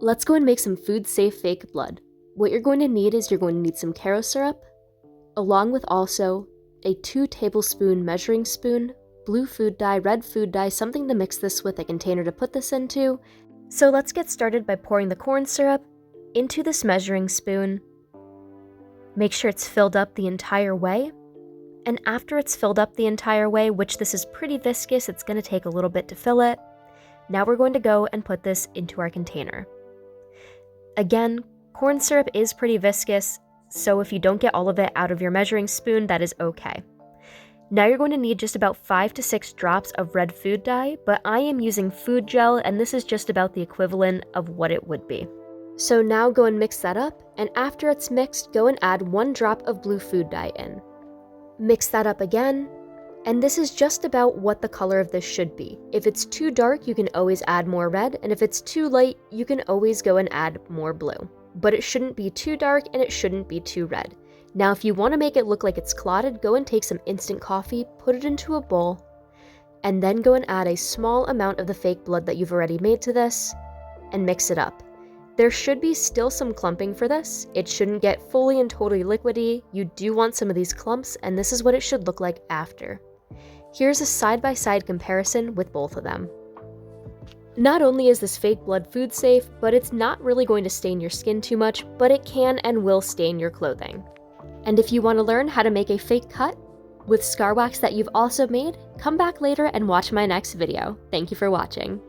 Let's go and make some food-safe fake blood. What you're going to need is some Karo syrup, along with also a 2 tablespoon measuring spoon, blue food dye, red food dye, something to mix this with, a container to put this into. So let's get started by pouring the corn syrup into this measuring spoon. Make sure it's filled up the entire way. And after it's filled up the entire way, which this is pretty viscous, it's going to take a little bit to fill it. Now we're going to go and put this into our container. Again, corn syrup is pretty viscous, so if you don't get all of it out of your measuring spoon, that is okay. Now you're going to need just about 5 to 6 drops of red food dye, but I am using food gel, and this is just about the equivalent of what it would be. So now go and mix that up, and after it's mixed, go and add 1 drop of blue food dye in. Mix that up again, and this is just about what the color of this should be. If it's too dark, you can always add more red, and if it's too light, you can always go and add more blue. But it shouldn't be too dark, and it shouldn't be too red. Now, if you want to make it look like it's clotted, go and take some instant coffee, put it into a bowl, and then go and add a small amount of the fake blood that you've already made to this, and mix it up. There should be still some clumping for this. It shouldn't get fully and totally liquidy. You do want some of these clumps, and this is what it should look like after. Here's a side-by-side comparison with both of them. Not only is this fake blood food safe, but it's not really going to stain your skin too much, but it can and will stain your clothing. And if you want to learn how to make a fake cut with scar wax that you've also made, come back later and watch my next video. Thank you for watching.